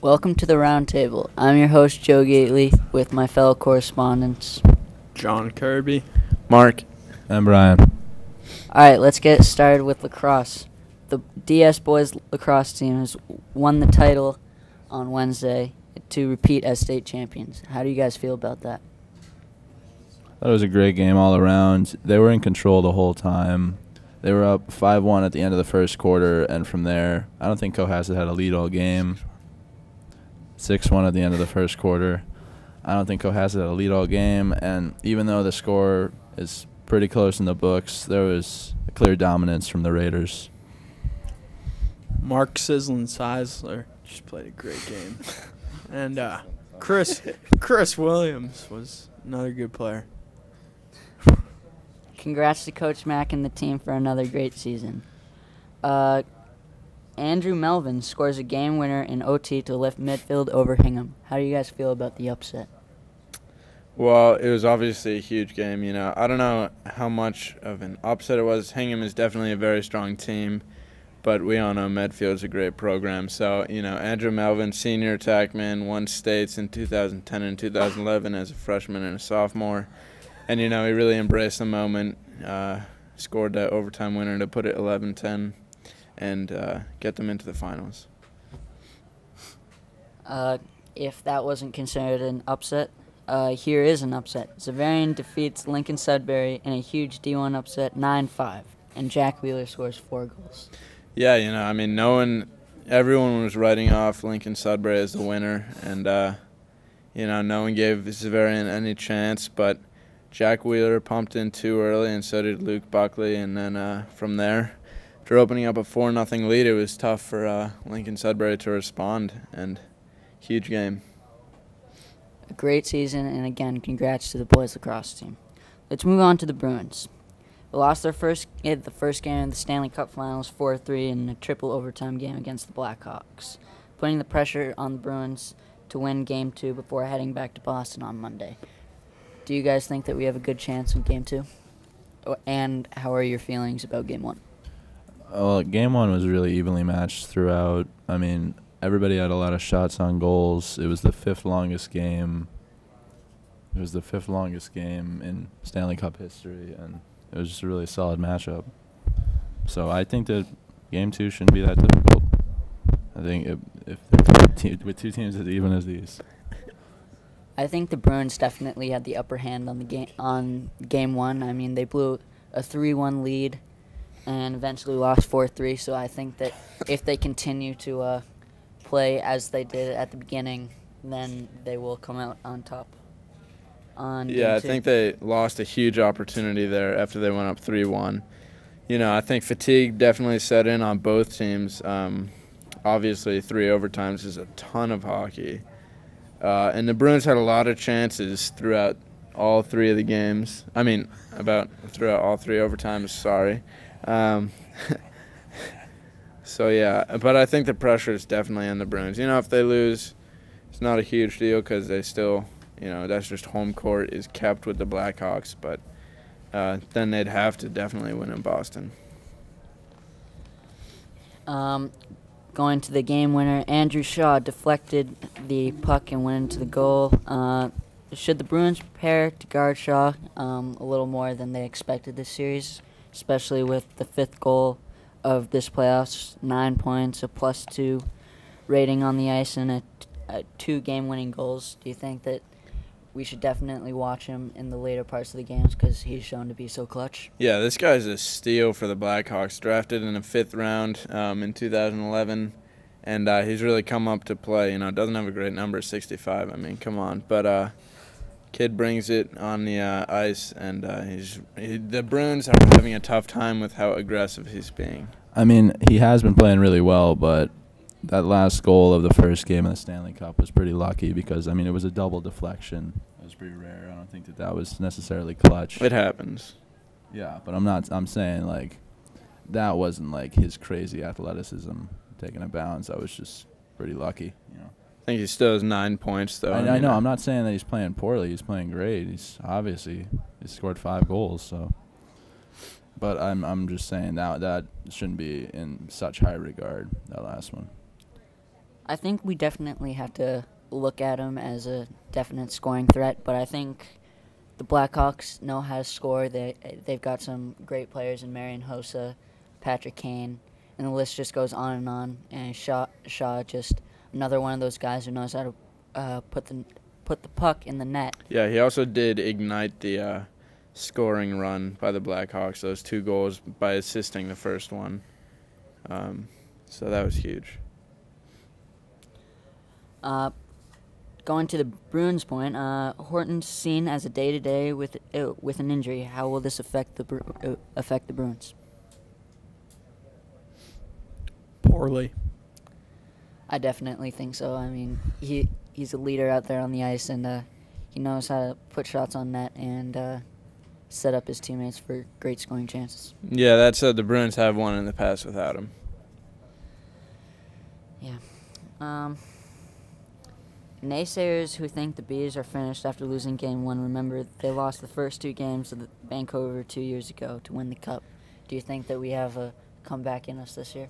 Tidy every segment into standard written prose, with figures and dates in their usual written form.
Welcome to the Roundtable. I'm your host, Joe Gately, with my fellow correspondents. John Kirby. Mark. And Brian. All right, let's get started with lacrosse. The DS boys lacrosse team has won the title on Wednesday to repeat as state champions. How do you guys feel about that? That was a great game all around. They were in control the whole time. They were up 5-1 at the end of the first quarter, and from there, I don't think Cohasset had a lead all game. 6-1 at the end of the first quarter. I don't think Cohasset had a lead all game, and even though the score is pretty close in the books, there was a clear dominance from the Raiders. Mark Sizzlin Seisler just played a great game. And Chris Williams was another good player. Congrats to Coach Mack and the team for another great season. Andrew Melvin scores a game winner in OT to lift midfield over Hingham. How do you guys feel about the upset? Well, it was obviously a huge game. I don't know how much of an upset it was. Hingham is definitely a very strong team, but we all know Medfield's a great program. So, Andrew Melvin, senior attackman, won states in 2010 and 2011 as a freshman and a sophomore. And, he really embraced the moment, scored that overtime winner to put it 11-10 and get them into the finals. If that wasn't considered an upset, here is an upset. Zavarian defeats Lincoln Sudbury in a huge D1 upset 9-5, and Jack Wheeler scores 4 goals. Yeah, everyone was writing off Lincoln Sudbury as the winner, and, no one gave Zavarian any chance, but Jack Wheeler pumped in too early, and so did Luke Buckley, and then from there, after opening up a 4-0 lead, it was tough for Lincoln Sudbury to respond, and huge game. A great season, and again, congrats to the boys lacrosse team. Let's move on to the Bruins. They lost the first game of the Stanley Cup Finals 4-3 in a triple overtime game against the Blackhawks, putting the pressure on the Bruins to win Game 2 before heading back to Boston on Monday. Do you guys think that we have a good chance in Game 2? And how are your feelings about Game 1? Well, Game 1 was really evenly matched throughout. Everybody had a lot of shots on goals. It was the fifth longest game. It was the fifth longest game in Stanley Cup history, and it was just a really solid matchup. So I think that Game 2 shouldn't be that difficult. I think if with two teams as even as these. I think the Bruins definitely had the upper hand on Game 1. They blew a 3-1 lead and eventually lost 4-3. So I think that if they continue to play as they did at the beginning, then they will come out on top. I think they lost a huge opportunity there after they went up 3-1. I think fatigue definitely set in on both teams. Obviously, 3 overtimes is a ton of hockey. And the Bruins had a lot of chances throughout all 3 of the games. Throughout all 3 overtimes, sorry. But I think the pressure is definitely on the Bruins. If they lose, it's not a huge deal because they still, that's just home court is kept with the Blackhawks. But then they'd have to definitely win in Boston. Going to the game winner, Andrew Shaw deflected the puck and went into the goal. Should the Bruins prepare to guard Shaw a little more than they expected this series, especially with the 5th goal of this playoffs, 9 points, a +2 rating on the ice, and 2 game-winning goals? Do you think that we should definitely watch him in the later parts of the games because he's shown to be so clutch? Yeah, this guy's a steal for the Blackhawks. Drafted in the 5th round in 2011, and he's really come up to play. Doesn't have a great number, 65. Come on. But kid brings it on the ice, and the Bruins are having a tough time with how aggressive he's being. He has been playing really well, but that last goal of the first game of the Stanley Cup was pretty lucky because, it was a double deflection. It was pretty rare. I don't think that was necessarily clutch. It happens. Yeah, but I'm saying, that wasn't, his crazy athleticism taking a bounce. That was just pretty lucky, I think he still has 9 points, though. I know. I'm not saying that he's playing poorly. He's playing great. He scored 5 goals, so. But I'm just saying that shouldn't be in such high regard, that last one. I think we definitely have to look at them as a definite scoring threat, but I think the Blackhawks know how to score. They've got some great players in Marion Hossa, Patrick Kane, and the list just goes on and on. And Shaw just another one of those guys who knows how to put the puck in the net. Yeah, he also did ignite the scoring run by the Blackhawks, those 2 goals, by assisting the first one. So that was huge. Going to the Bruins point, Horton's seen as a day-to-day with an injury. How will this affect the Bruins? Poorly. I definitely think so. I mean, he's a leader out there on the ice, and he knows how to put shots on net and set up his teammates for great scoring chances. Yeah, that said, the Bruins have won in the past without him. Yeah. Naysayers who think the Bees are finished after losing Game 1, remember they lost the first 2 games of Vancouver 2 years ago to win the Cup. Do you think that we have a comeback in us this year?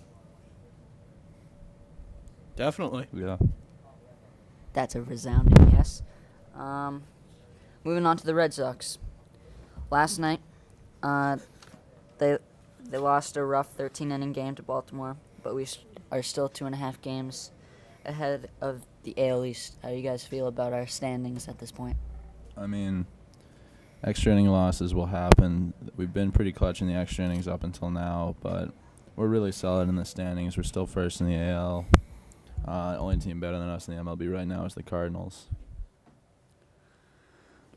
Definitely. Yeah. That's a resounding yes. Moving on to the Red Sox. Last night, they lost a rough 13-inning game to Baltimore, but we are still 2.5 games ahead of the AL East. How do you guys feel about our standings at this point? I mean, extra inning losses will happen. We've been pretty clutch in the extra innings up until now, but we're really solid in the standings. We're still first in the AL. Only team better than us in the MLB right now is the Cardinals.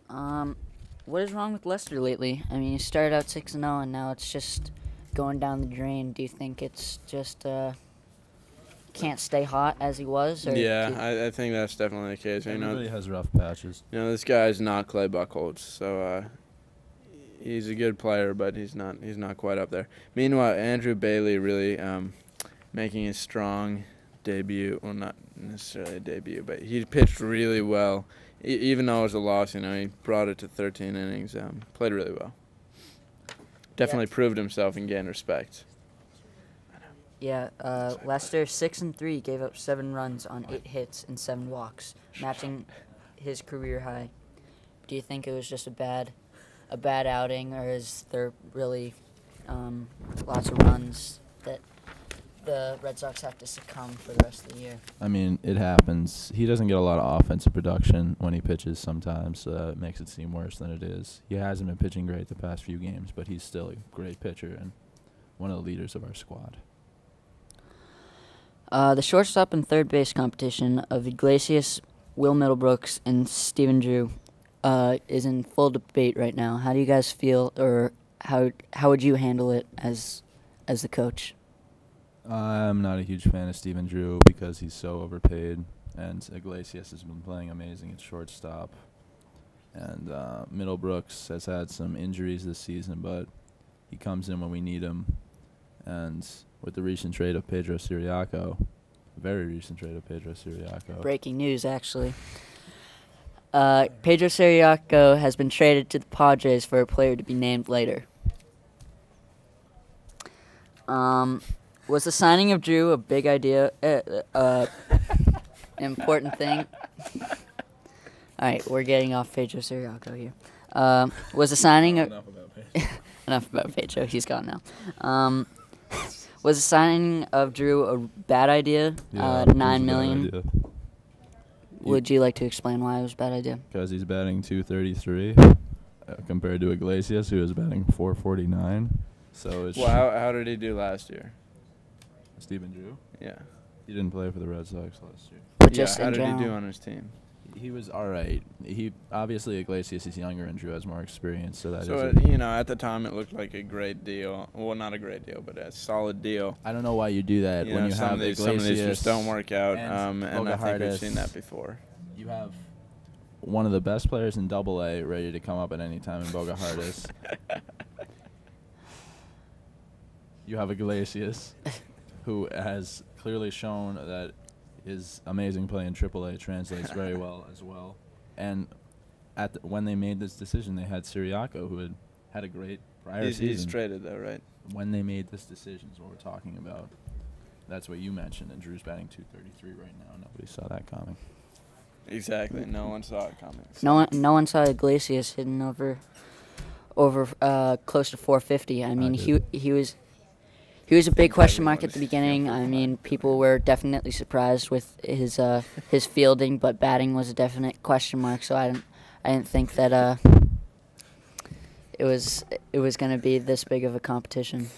What is wrong with Lester lately? I mean, you started out 6-0, and now it's just going down the drain. Do you think it's just can't stay hot as he was? Or Yeah, I think that's definitely the case. Everybody has rough patches. This guy's not Clay Buchholz, so he's a good player, but he's not quite up there. Meanwhile, Andrew Bailey really making a strong debut. Well, not necessarily a debut, but he pitched really well. Even though it was a loss, he brought it to 13 innings. Played really well. Definitely proved himself and gained respect. Yeah, Lester 6-3 gave up 7 runs on 8 hits and 7 walks, matching his career high. Do you think it was just a bad outing, or is there really lots of runs that the Red Sox have to succumb for the rest of the year? I mean, it happens. He doesn't get a lot of offensive production when he pitches sometimes. It makes it seem worse than it is. He hasn't been pitching great the past few games, but he's still a great pitcher and one of the leaders of our squad. The shortstop and third base competition of Iglesias, Will Middlebrooks, and Stephen Drew is in full debate right now. How do you guys feel, or how would you handle it as the coach? I'm not a huge fan of Stephen Drew because he's so overpaid, and Iglesias has been playing amazing at shortstop. And Middlebrooks has had some injuries this season, but he comes in when we need him. And with the recent trade of Pedro Siriaco, very recent trade of Pedro Siriaco. Breaking news, actually. Pedro Siriaco has been traded to the Padres for a player to be named later. Was the signing of Drew a big idea? An important thing? All right, we're getting off Pedro Siriaco here. Was the signing of... Enough about Pedro. He's gone now. Was the signing of Drew a bad idea? Yeah, $9 million. Would you like to explain why it was a bad idea? Because he's batting .233 compared to Iglesias, who is batting .449. So it's Well, how did he do last year? Stephen Drew. Yeah. He didn't play for the Red Sox last year. But just how in did general. he do on his team? He was all right. He obviously Iglesias is younger and Drew has more experience, so that is. At the time it looked like a great deal. Well, not a great deal, but a solid deal. I don't know why you do that when you some have of these Iglesias just don't work out, and and I think we've Bogahartis. seen that before. You have one of the best players in Double-A ready to come up at any time in Bogahartis. You have Iglesias, who has clearly shown that his amazing play in AAA translates very well as well. And when they made this decision, they had Siriaco, who had a great prior season. He's traded though, right? When they made this decision is what we're talking about. That's what you mentioned, and Drew's batting 233 right now. Nobody saw that coming. Exactly. No one saw it coming. No one saw Iglesias hitting over close to 450. I mean, did. he was a big question mark at the Everyone was beginning. feeling I mean, fine. people were definitely surprised with his fielding, but batting was a definite question mark. So I didn't think that it was going to be this big of a competition.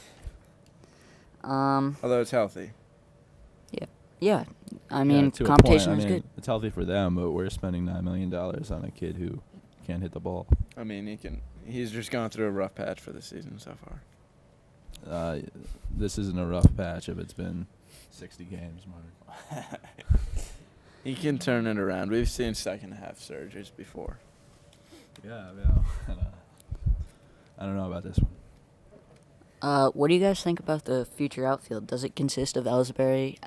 Although it's healthy. Yeah, I mean, to a competition point, is good. It's healthy for them, but we're spending $9 million on a kid who can't hit the ball. I mean, he's just going through a rough patch for the season so far. This isn't a rough patch if it's been 60 games, Mark. He can turn it around. We've seen second half surges before. Yeah. I don't know about this one. What do you guys think about the future outfield? Does it consist of Ellsbury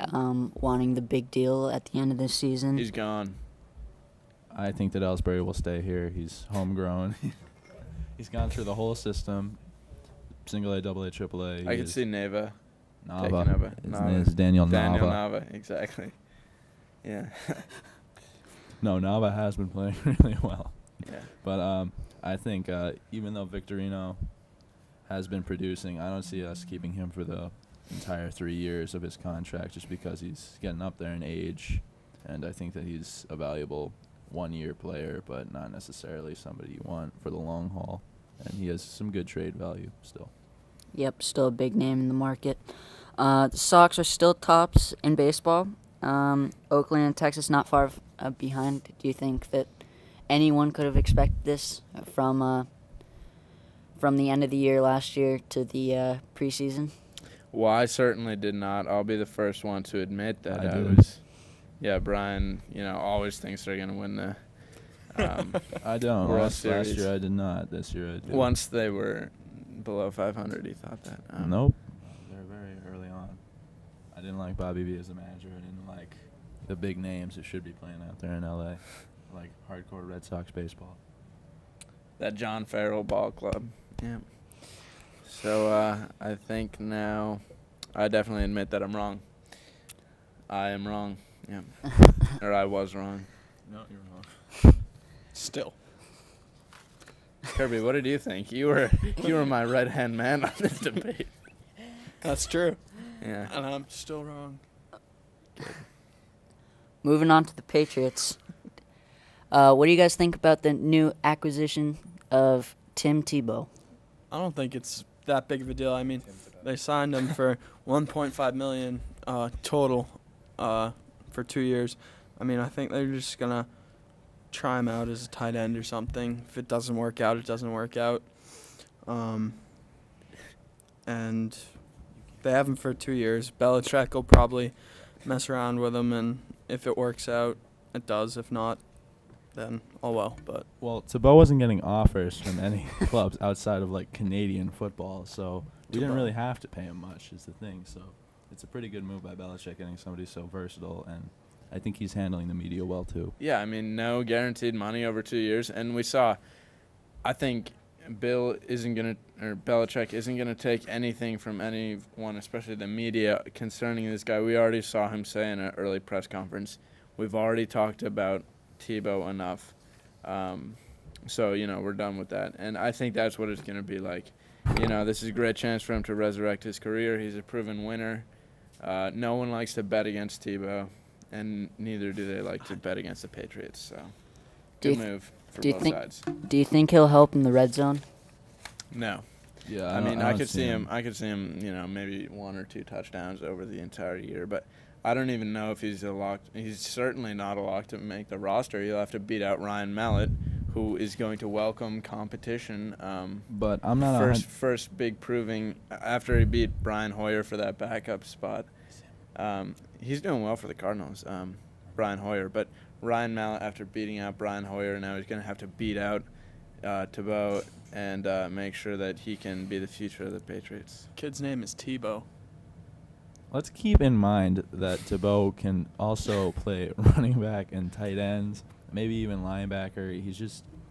wanting the big deal at the end of this season? He's gone. I think that Ellsbury will stay here. He's homegrown. He's gone through the whole system, single A, double A, triple A. I could see Nava. Nava. taking over. His Nava. name is Daniel Daniel Nava. Nava, exactly. Yeah. No, Nava has been playing really well. Yeah. But I think even though Victorino has been producing, I don't see us keeping him for the entire 3 years of his contract just because he's getting up there in age. And I think that he's a valuable one-year player, but not necessarily somebody you want for the long haul. And he has some good trade value still. Yep, still a big name in the market. The Sox are still tops in baseball. Oakland and Texas not far behind. Do you think that anyone could have expected this from the end of the year last year to the preseason? Well, I certainly did not. I'll be the first one to admit that I I did. was. Yeah, Brian, always thinks they're going to win the I don't. World Last Series. year I did not. This year I do. Once they were below 500, he thought that. Nope. They're very early on. I didn't like Bobby V as a manager. I didn't like the big names that should be playing out there in L.A. Like hardcore Red Sox baseball. That John Farrell ball club. Yeah. So I think now I definitely admit that I'm wrong. I am wrong. Yeah. Or I was wrong. No, you're wrong. Still. Kirby, what did you think? You were my right-hand man on this debate. That's true. Yeah. And I'm still wrong. Moving on to the Patriots. What do you guys think about the new acquisition of Tim Tebow? I don't think it's that big of a deal. I mean, they signed him for $1.5 million total for 2 years. I mean, I think they're just gonna try him out as a tight end or something. If it doesn't work out, it doesn't work out. And they have him for 2 years. Belichick will probably mess around with him, and if it works out, it does. If not, then oh well. But Well, Tebow wasn't getting offers from any clubs outside of like Canadian football, so we didn't Tebow. really have to pay him much. Is the thing. So it's a pretty good move by Belichick getting somebody so versatile, and I think he's handling the media well too. Yeah, I mean, no guaranteed money over 2 years. And we saw, I think Belichick isn't going to take anything from anyone, especially the media, concerning this guy. We already saw him say in an early press conference, we've already talked about Tebow enough. So, we're done with that. And I think that's what it's going to be like. This is a great chance for him to resurrect his career. He's a proven winner. No one likes to bet against Tebow, and neither do they like to bet against the Patriots. So, Do good you move for do you both think- sides. Do you think he'll help in the red zone? No. Yeah, I mean, I don't could see him. him. I could see him. Maybe 1 or 2 touchdowns over the entire year. But I don't even know if he's a lock. He's certainly not a lock to make the roster. He'll have to beat out Ryan Mallett, who is going to welcome competition. But I'm not First big proving after he beat Brian Hoyer for that backup spot. He's doing well for the Cardinals, Brian Hoyer. But Ryan Mallett, after beating out Brian Hoyer, now he's going to have to beat out Tebow and make sure that he can be the future of the Patriots. kid's name is Tebow. Let's keep in mind that Tebow can also play running back and tight ends, maybe even linebacker.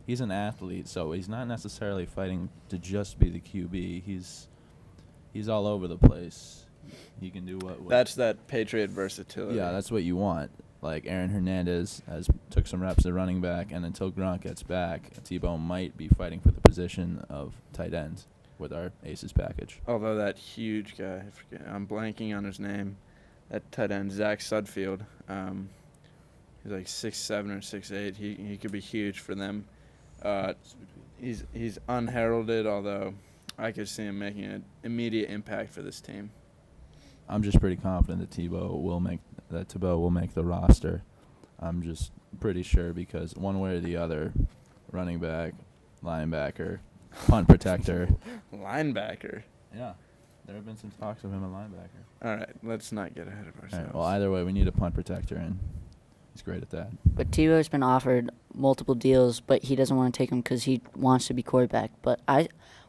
He's an athlete, so he's not necessarily fighting to just be the QB. He's all over the place. He can do what That's that Patriot versatility. Yeah, that's what you want. Like Aaron Hernandez took some reps at running back, and until Gronk gets back, Tebow might be fighting for the position of tight end with our aces package. Although that huge guy, I'm blanking on his name, that tight end, Zach Sudfield, he's like 6'7" or 6'8". He could be huge for them. He's unheralded, although I could see him making an immediate impact for this team. I'm just pretty confident that Tebow will make the roster. I'm just pretty sure because one way or the other, running back, linebacker, punt protector. Linebacker? Yeah. There have been some talks of him at linebacker. All right, let's not get ahead of ourselves. All right, well, either way, we need a punt protector, and he's great at that. But Tebow's been offered multiple deals, but he doesn't want to take them because he wants to be quarterback. But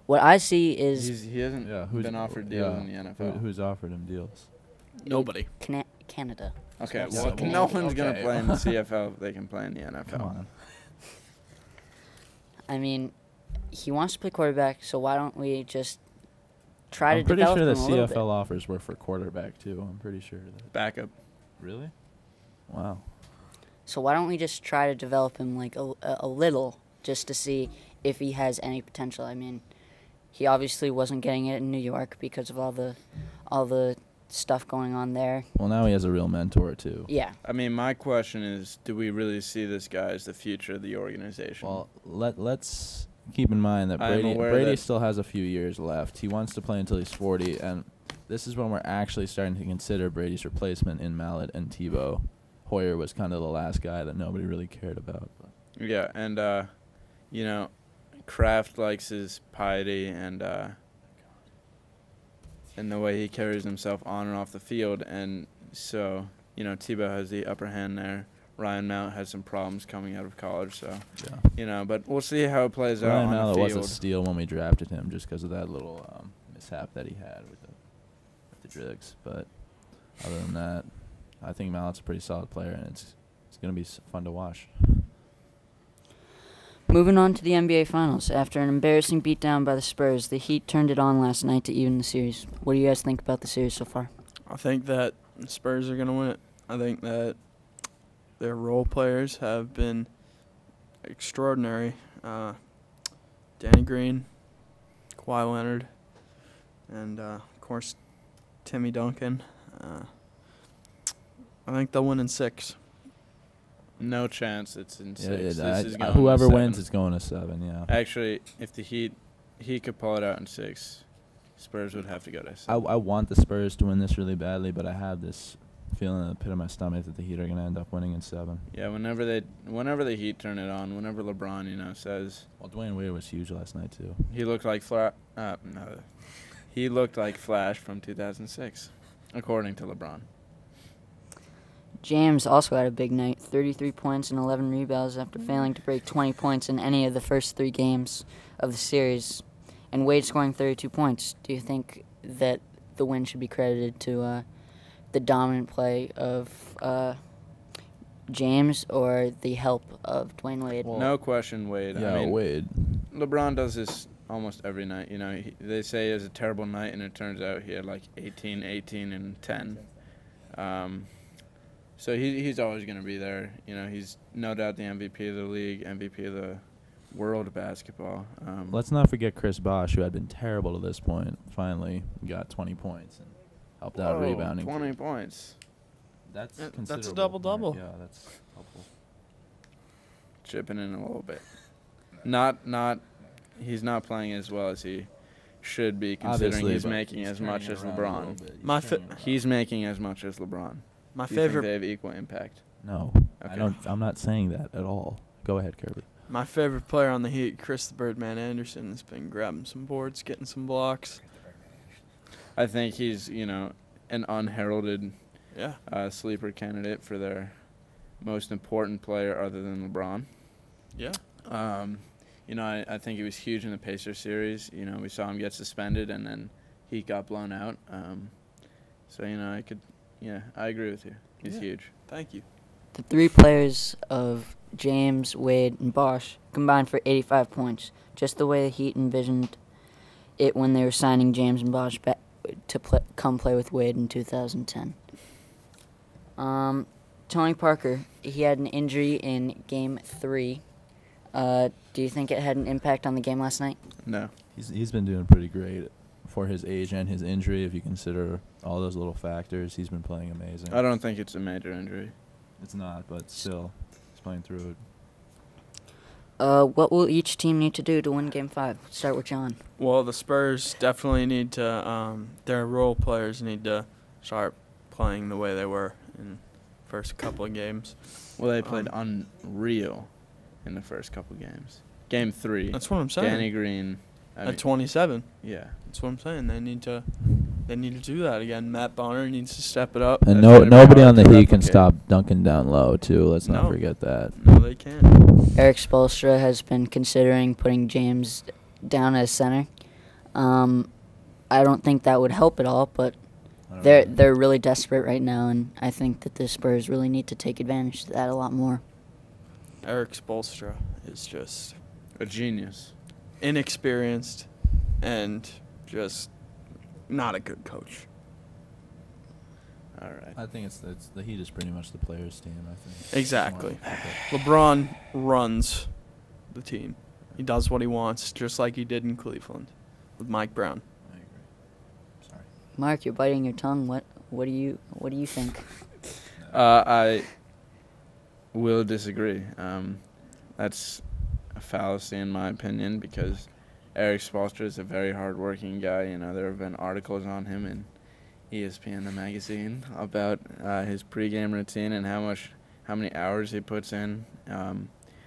what I see is He hasn't been offered deals in the NFL. Who's offered him deals? Nobody. Canada. Okay, So well, Canadian. no one's going to play in the CFL if they can play in the NFL. Come on. I mean, he wants to play quarterback, so why don't we just try I'm to pretty develop sure the him a little CFL bit? offers were for quarterback, too. I'm pretty sure. Backup. Really? Wow. So why don't we just try to develop him like a little, just to see if he has any potential? I mean, he obviously wasn't getting it in New York because of all the stuff going on there. Well, now he has a real mentor, too. Yeah. I mean, my question is, do we really see this guy as the future of the organization? Well, let's keep in mind that I'm aware Brady that- still has a few years left. He wants to play until he's 40, and this is when we're actually starting to consider Brady's replacement in Mallet and Tebow. Hoyer was kind of the last guy that nobody really cared about. Yeah, and, Kraft likes his piety and the way he carries himself on and off the field. And so, Tebow has the upper hand there. Ryan Mount has some problems coming out of college. So, Yeah. but we'll see how it plays out Ryan on Mallett the was field. a steal when we drafted him just because of that little mishap that he had with the Drigs. But other than that, I think Mallett's a pretty solid player, and it's going to be fun to watch. Moving on to the NBA Finals. After an embarrassing beatdown by the Spurs, the Heat turned it on last night to even the series. What do you guys think about the series so far? I think that the Spurs are going to win it. I think that their role players have been extraordinary. Danny Green, Kawhi Leonard, and, of course, Timmy Duncan. I think they'll win in 6. No chance it's in 6. Yeah, This is going whoever to wins 7. is going to 7, yeah. Actually, if the Heat could pull it out in 6, Spurs would have to go to 7. I want the Spurs to win this really badly, but I have this feeling in the pit of my stomach that the Heat are going to end up winning in 7. Yeah, whenever the Heat turn it on, whenever LeBron, says Well, Dwayne Wade was huge last night, too. he looked like he looked like Flash from 2006, according to LeBron. James also had a big night, 33 points and 11 rebounds after failing to break 20 points in any of the first 3 games of the series, and Wade scoring 32 points. Do you think that the win should be credited to the dominant play of James or the help of Dwayne Wade? Well, No question, Wade. Yeah, I mean, Wade. LeBron does this almost every night. They say he has a terrible night, and it turns out he had like 18, and 10. So he's always going to be there. He's no doubt the MVP of the league, MVP of the world of basketball. Let's not forget Chris Bosh, who had been terrible to this point, finally got 20 points and helped out rebounding. 20 points. That's Yeah, considerable. that's a double-double. Yeah, that's helpful. Chipping in a little bit. He's not playing as well as he should be, considering Obviously, he's but making as turning much it as around a little LeBron. bit. He's My turning it around. He's making as much as LeBron. My Do you think favorite they have equal impact? No, Okay. I'm not saying that at all. Go ahead, Kirby. My favorite player on the Heat, Chris the Birdman Anderson, has been grabbing some boards, getting some blocks. I think he's, an unheralded Yeah. sleeper candidate for their most important player other than LeBron. Yeah. I think he was huge in the Pacers series. We saw him get suspended, and then he got blown out. I agree with you. He's Yeah. huge. Thank you. The 3 players of James, Wade, and Bosh combined for 85 points, just the way the Heat envisioned it when they were signing James and Bosh come play with Wade in 2010. Tony Parker, he had an injury in Game 3. Do you think it had an impact on the game last night? No. He's been doing pretty great for his age and his injury. If you consider all those little factors, he's been playing amazing. I don't think it's a major injury. It's not, but still, he's playing through it. What will each team need to do to win Game 5? Start with John. Well, the Spurs definitely need to, their role players need to start playing the way they were in first couple of games. Well, they played unreal in the first couple games. Game 3. That's what I'm saying. Danny Green. At 27. Yeah. That's what I'm saying. They need to do that again. Matt Bonner needs to step it up. And That's gonna be nobody hard on the to Heat can replicate. stop dunking down low, too. Let's not No. forget that. No, they can't. Eric Spoelstra has been considering putting James down as center. I don't think that would help at all, but they're really desperate right now, and I think that the Spurs really need to take advantage of that a lot more. Eric Spoelstra is just A genius. inexperienced and just not a good coach. All right. I think it's the Heat is pretty much the players' team, I think. Exactly. Okay. LeBron runs the team. He does what he wants, just like he did in Cleveland with Mike Brown. I agree. Sorry. Mark, you're biting your tongue. What do you think? I will disagree. That's a fallacy in my opinion because Eric Spoelstra is a very hard-working guy. You know, there have been articles on him in ESPN, the magazine, about his pregame routine and how many hours he puts in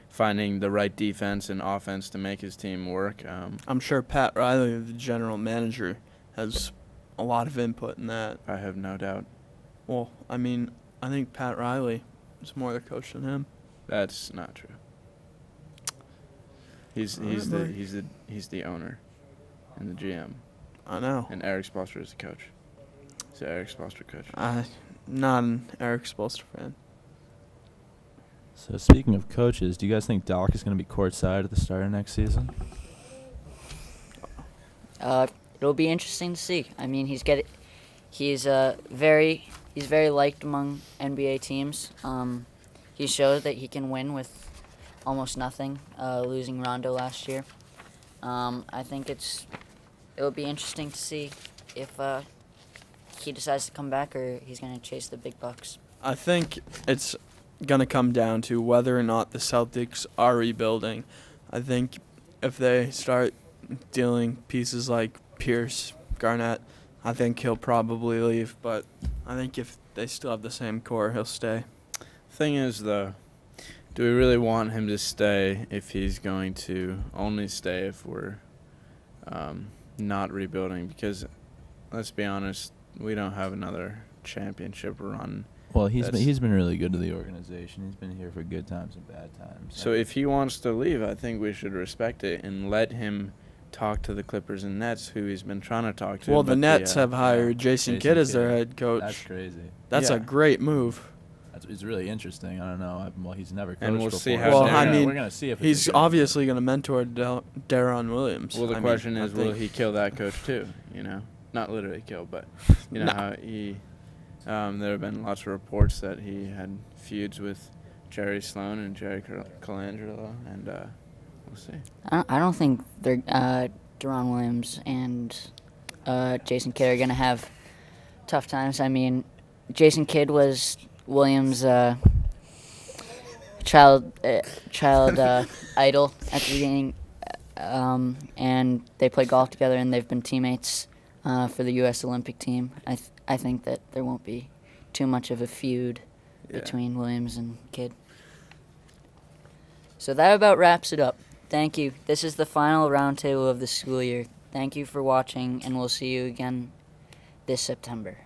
finding the right defense and offense to make his team work. I'm sure Pat Riley, the general manager, has a lot of input in that. I have no doubt. Well, I mean, I think Pat Riley is more the coach than him. That's not true. He's the owner and the GM, I know. and Eric Spoelstra is the coach. He's the Eric Spoelstra coach. I'm not an Eric Spoelstra fan. So speaking of coaches, do you guys think Doc is going to be courtside at the start of next season? It'll be interesting to see. I mean, he's very liked among NBA teams. He showed that he can win with almost nothing, losing Rondo last year. I think it'll be interesting to see if he decides to come back or he's going to chase the big bucks. I think it's going to come down to whether or not the Celtics are rebuilding. I think if they start dealing pieces like Pierce, Garnett, I think he'll probably leave. But I think if they still have the same core, he'll stay. Thing is, though, do we really want him to stay if he's going to only stay if we're not rebuilding? Because, let's be honest, we don't have another championship run. Well, he's been really good to the organization. He's been here for good times and bad times. So if he wants to leave, I think we should respect it and let him talk to the Clippers and Nets, who he's been trying to talk to. Well, the but Nets have hired Jason Kidd as their head coach. That's crazy. That's Yeah. a great move. It's really interesting. I don't know. Well, he's never coached And we'll before. see how Well, it's I gonna- mean, we're gonna see if He's it's a good obviously going to mentor Deron Williams. Well, the I mean, question I is, will think- he kill that coach too? You know, not literally kill, but you know No. how he. There have been lots of reports that he had feuds with Jerry Sloan and Jerry Colangelo, and we'll see. I don't think Deron Williams and Jason Kidd are going to have tough times. I mean, Jason Kidd was Williams' child idol at the beginning, and they play golf together, and they've been teammates for the U.S. Olympic team. I think that there won't be too much of a feud Yeah. between Williams and Kidd. So that about wraps it up. Thank you. This is the final roundtable of the school year. Thank you for watching, and we'll see you again this September.